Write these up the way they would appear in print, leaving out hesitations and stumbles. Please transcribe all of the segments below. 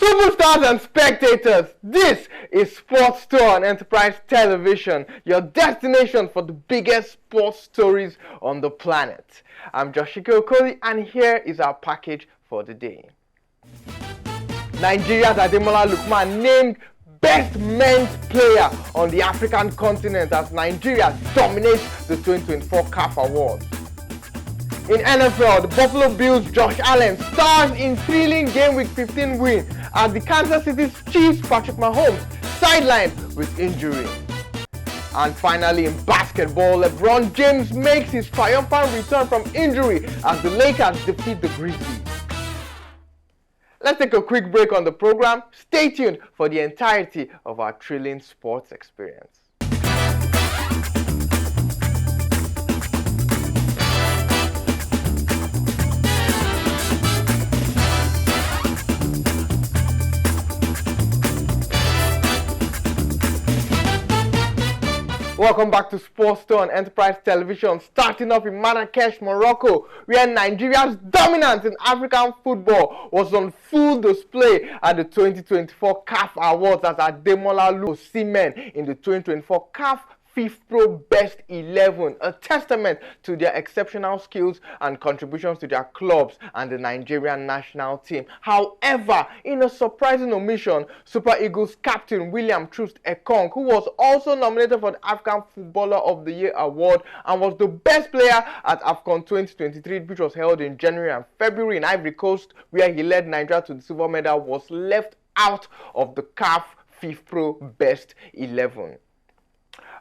Superstars and spectators, this is Sports Tour on Enterprise Television, your destination for the biggest sports stories on the planet. I'm Joshiko Okoli, and here is our package for the day. Nigeria's Ademola Lookman named Best Men's Player on the African continent as Nigeria dominates the 2024 CAF Awards. In NFL, the Buffalo Bills' Josh Allen stars in thrilling Game Week 15 win as the Kansas City Chiefs' Patrick Mahomes sidelined with injury. And finally, in basketball, LeBron James makes his triumphant return from injury as the Lakers defeat the Grizzlies. Let's take a quick break on the program. Stay tuned for the entirety of our thrilling sports experience. Welcome back to Sports Tour on Enterprise Television. Starting off in Marrakesh, Morocco, where Nigeria's dominance in African football was on full display at the 2024 CAF Awards as Ademola Lookman in the 2024 CAF FIFPro Best 11, a testament to their exceptional skills and contributions to their clubs and the Nigerian national team. However, in a surprising omission, Super Eagles captain William Troost Ekong, who was also nominated for the African Footballer of the Year award and was the best player at AFCON 2023, which was held in January and February in Ivory Coast, where he led Nigeria to the silver medal, was left out of the CAF FIFPro Best 11.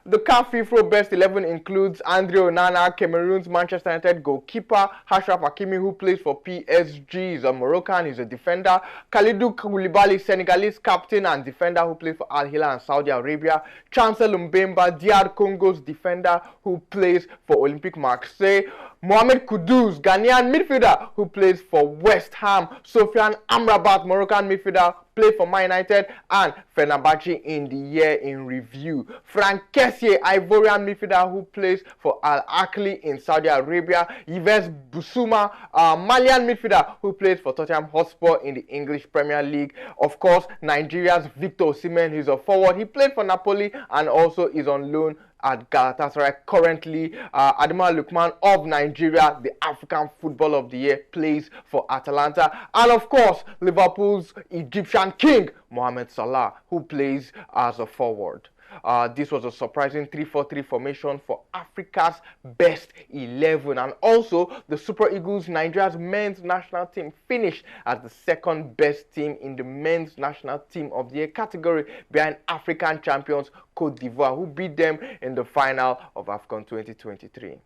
The CAF FIFPro Best 11 includes Andre Onana, Cameroon's Manchester United goalkeeper; Achraf Hakimi, who plays for PSG, is a Moroccan, he's a defender; Kalidou Koulibaly, Senegalese captain and defender who plays for Al Hilal and Saudi Arabia; Chancel Mbemba, DR Congo's defender who plays for Olympique Marseille; Mohamed Kudus, Ghanaian midfielder who plays for West Ham; Sofiane Amrabat, Moroccan midfielder, played for Man United and Fenerbahce in the year in review; Frank Kessié, Ivorian midfielder who plays for Al Ahly in Saudi Arabia; Yves Bissouma, Malian midfielder who plays for Tottenham Hotspur in the English Premier League; of course, Nigeria's Victor Osimhen, he's a forward, he played for Napoli and also is on loan at Galatasaray currently. Ademola Lookman of Nigeria, the African Footballer of the Year, plays for Atalanta. And of course, Liverpool's Egyptian king, Mohamed Salah, who plays as a forward. This was a surprising 3-4-3 formation for Africa's Best 11, and also the Super Eagles, Nigeria's men's national team, finished as the second best team in the men's national team of the year category behind African champions Cote d'Ivoire, who beat them in the final of AFCON 2023.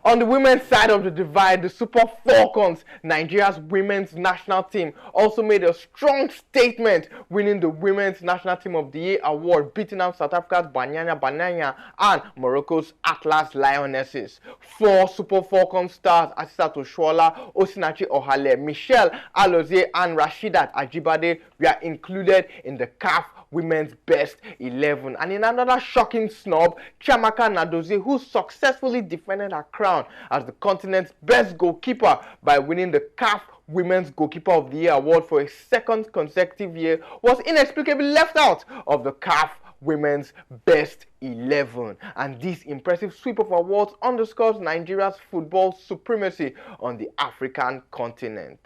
On the women's side of the divide, the Super Falcons, Nigeria's women's national team, also made a strong statement, winning the Women's National Team of the Year award, beating out South Africa's Banyana and Morocco's Atlas Lionesses. 4 Super Falcon stars, Asisat Oshoala, Osinachi Ohale, Michelle Alozie and Rashidat Ajibade, were included in the CAF Women's Best 11. And in another shocking snub, Chiamaka Nnadozie, who successfully defended her crown as the continent's best goalkeeper by winning the CAF Women's Goalkeeper of the Year award for a second consecutive year, was inexplicably left out of the CAF Women's Best 11. And this impressive sweep of awards underscores Nigeria's football supremacy on the African continent.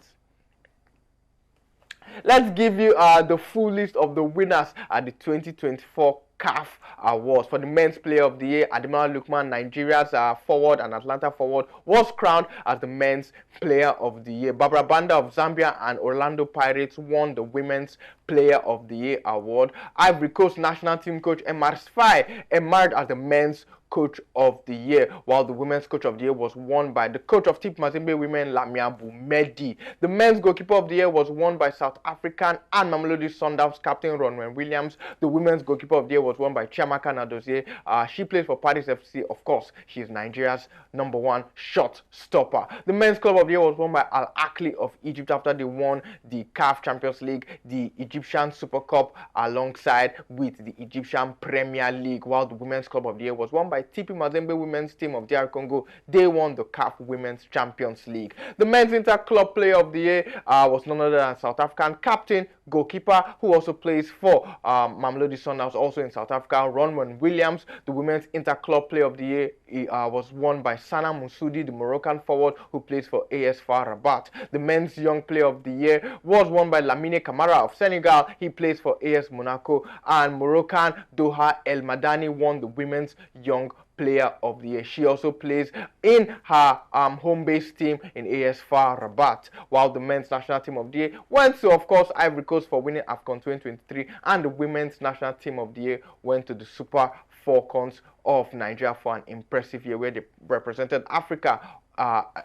Let's give you the full list of the winners at the 2024 CAF Awards. For the Men's Player of the Year, Ademola Lookman, Nigeria's forward and Atlanta forward, was crowned as the Men's Player of the Year. Barbara Banda of Zambia and Orlando Pirates won the Women's Player of the Year award. Ivory Coast national team coach Emar Sfai emerged as the Men's Coach of the Year, while the Women's Coach of the Year was won by the coach of Team Mazembe Women, Lamia Boumedi. The Men's Goalkeeper of the Year was won by South African and Mamelodi Sundowns captain Ronwen Williams. The Women's Goalkeeper of the Year was won by Chiamaka Nnadozie. She plays for Paris FC. Of course, she is Nigeria's #1 shot stopper. The Men's Club of the Year was won by Al Ahly of Egypt after they won the CAF Champions League, the Egyptian Super Cup, alongside with the Egyptian Premier League, while the Women's Club of the Year was won by by TP Mazembe women's team of DR Congo. They won the CAF Women's Champions League. The men's inter-club player of the year was none other than South African captain, goalkeeper, who also plays for Mamelodi Sundowns, also in South Africa, Ronwen Williams. The women's inter-club player of the year was won by Sana Musudi, the Moroccan forward who plays for AS FAR Rabat. The men's young player of the year was won by Lamine Camara of Senegal. He plays for AS Monaco. And Moroccan Doha El Madani won the women's young player of the year. She also plays in her home base team in AS FAR Rabat, while the men's national team of the year went to, of course, Ivory Coast for winning AFCON 2023, and the women's national team of the year went to the Super Falcons of Nigeria for an impressive year where they represented Africa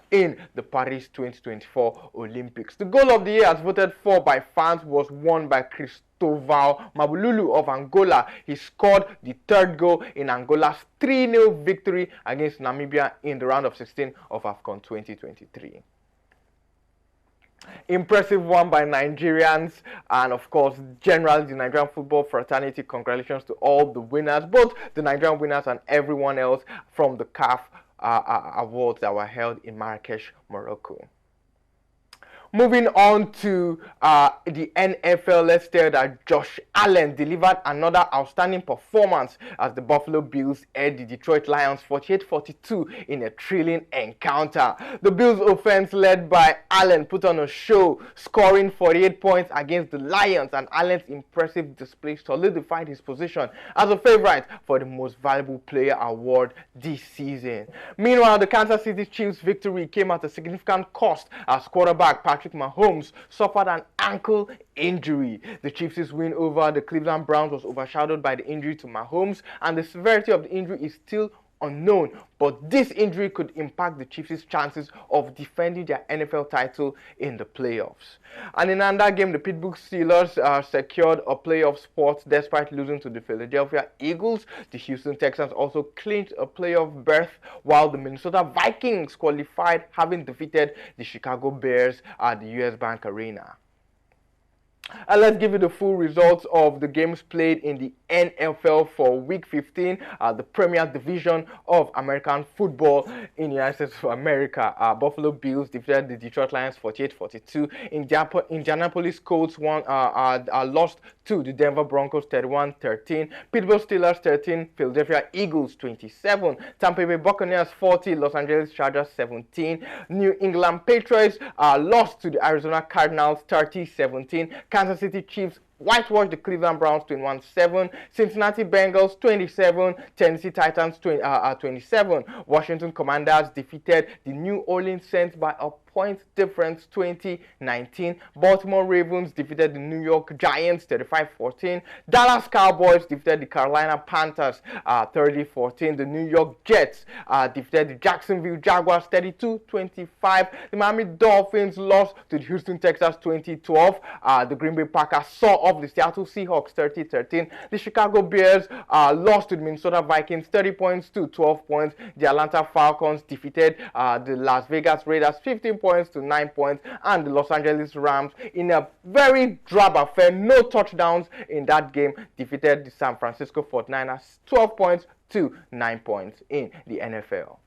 in the Paris 2024 Olympics. The goal of the year, as voted for by fans, was won by Cristóvão Mabululu of Angola. He scored the third goal in Angola's 3-0 victory against Namibia in the round of 16 of AFCON 2023. Impressive one by Nigerians, and of course generally the Nigerian football fraternity. Congratulations to all the winners, both the Nigerian winners and everyone else from the CAF awards that were held in Marrakesh, Morocco. Moving on to the NFL, let's tell that Josh Allen delivered another outstanding performance as the Buffalo Bills edged the Detroit Lions 48-42 in a thrilling encounter. The Bills offense, led by Allen, put on a show, scoring 48 points against the Lions, and Allen's impressive display solidified his position as a favorite for the Most Valuable Player award this season. Meanwhile, the Kansas City Chiefs' victory came at a significant cost as quarterback Patrick Mahomes suffered an ankle injury. The Chiefs' win over the Cleveland Browns was overshadowed by the injury to Mahomes, and the severity of the injury is still unknown, but this injury could impact the Chiefs' chances of defending their NFL title in the playoffs. And in another game, the Pittsburgh Steelers secured a playoff spot despite losing to the Philadelphia Eagles. The Houston Texans also clinched a playoff berth, while the Minnesota Vikings qualified, having defeated the Chicago Bears at the US Bank Arena. And let's give you the full results of the games played in the NFL for Week 15, the Premier Division of American football in the United States of America. Buffalo Bills defeated the Detroit Lions 48-42. Indianapolis Colts lost to the Denver Broncos 31-13. Pittsburgh Steelers 13, Philadelphia Eagles 27. Tampa Bay Buccaneers 40, Los Angeles Chargers 17. New England Patriots lost to the Arizona Cardinals 30-17. Kansas City Chiefs whitewashed the Cleveland Browns 21-7, Cincinnati Bengals 27, Tennessee Titans 27. Washington Commanders defeated the New Orleans Saints by a point difference 20-19. Baltimore Ravens defeated the New York Giants 35-14. Dallas Cowboys defeated the Carolina Panthers 30-14. The New York Jets defeated the Jacksonville Jaguars 32-25. The Miami Dolphins lost to the Houston Texans 20-12. The Green Bay Packers saw off the Seattle Seahawks 30-13. The Chicago Bears lost to the Minnesota Vikings 30 points to 12 points. The Atlanta Falcons defeated the Las Vegas Raiders 15 points to 9 points, and the Los Angeles Rams, in a very drab affair, no touchdowns in that game, defeated the San Francisco 49ers 12 points to 9 points in the NFL.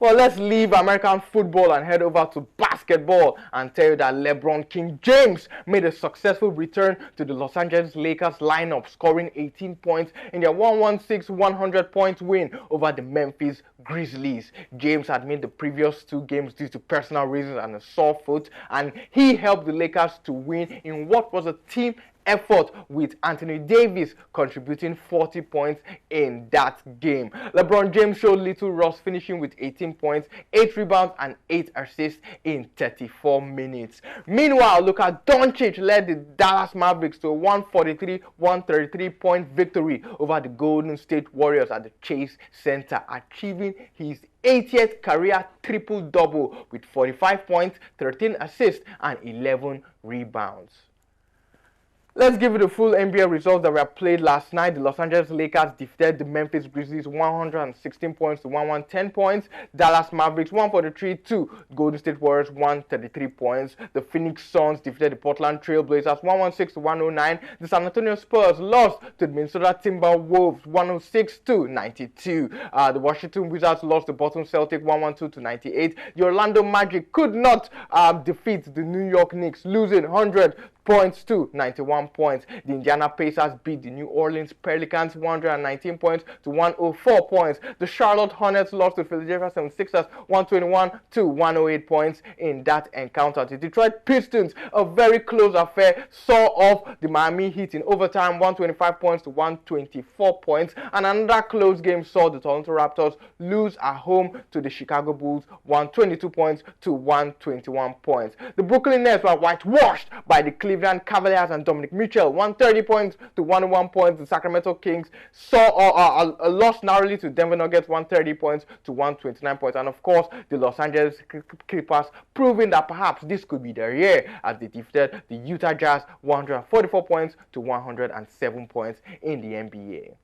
Well, let's leave American football and head over to basketball and tell you that LeBron King James made a successful return to the Los Angeles Lakers lineup, scoring 18 points in their 116 100-point win over the Memphis Grizzlies. James had missed the previous 2 games due to personal reasons and a sore foot, and he helped the Lakers to win in what was a team effort, with Anthony Davis contributing 40 points in that game. LeBron James showed little rust, finishing with 18 points, 8 rebounds, and 8 assists in 34 minutes. Meanwhile, Luka Doncic led the Dallas Mavericks to a 143-133 point victory over the Golden State Warriors at the Chase Center, achieving his 80th career triple-double with 45 points, 13 assists, and 11 rebounds. Let's give you the full NBA results that were played last night. The Los Angeles Lakers defeated the Memphis Grizzlies 116 points to 110 points. Dallas Mavericks 143 to Golden State Warriors 133 points. The Phoenix Suns defeated the Portland Trail Blazers 116 to 109. The San Antonio Spurs lost to the Minnesota Timberwolves 106 to 92. The Washington Wizards lost to Boston Celtics 112 to 98. The Orlando Magic could not defeat the New York Knicks, losing 100 points to 91 points. The Indiana Pacers beat the New Orleans Pelicans 119 points to 104 points. The Charlotte Hornets lost to Philadelphia 76ers 121 to 108 points in that encounter. The Detroit Pistons, a very close affair, saw off the Miami Heat in overtime 125 points to 124 points. And another close game saw the Toronto Raptors lose at home to the Chicago Bulls 122 points to 121 points. The Brooklyn Nets were whitewashed by the Cleveland Cavaliers and Dominic Mitchell 130 points to 101 points. The Sacramento Kings saw a loss narrowly to Denver Nuggets 130 points to 129 points. And of course, the Los Angeles Clippers proving that perhaps this could be their year as they defeated the Utah Jazz 144 points to 107 points in the NBA.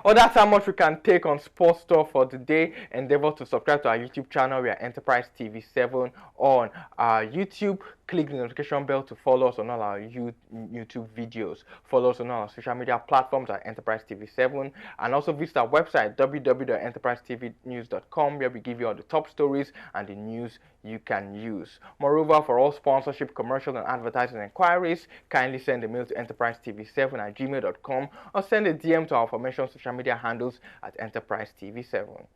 Well, that's how much we can take on Sports Store for today. Endeavor to subscribe to our YouTube channel. We are Enterprise TV 7 on YouTube. Click the notification bell to follow us on all our YouTube videos. Follow us on all our social media platforms at Enterprise TV 7. And also visit our website, www.enterprisetvnews.com, where we give you all the top stories and the news you can use. Moreover, for all sponsorship, commercial, and advertising inquiries, kindly send a mail to enterprisetv7@gmail.com or send a DM to our aforementioned social media handles at Enterprise TV 7.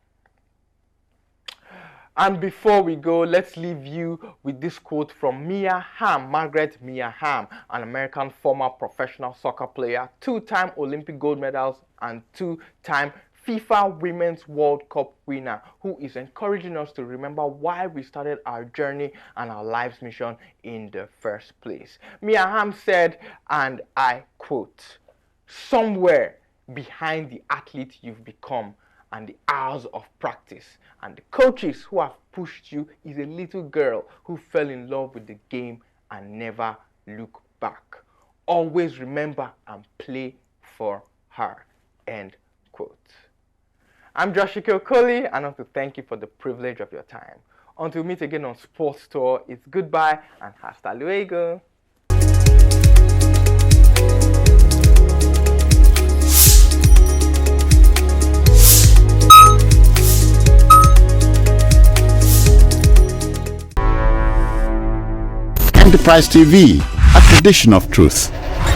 And before we go, let's leave you with this quote from Mia Hamm, Margaret Mia Hamm, an American former professional soccer player, two-time Olympic gold medals, and two-time FIFA Women's World Cup winner, who is encouraging us to remember why we started our journey and our life's mission in the first place. Mia Hamm said, and I quote, "Somewhere behind the athlete you've become and the hours of practice and the coaches who have pushed you is a little girl who fell in love with the game and never looked back. Always remember and play for her." End quote. I'm Joshua Okoli, and I want to thank you for the privilege of your time. Until we meet again on Sports Tour, it's goodbye and hasta luego. Enterprise TV, a tradition of truth.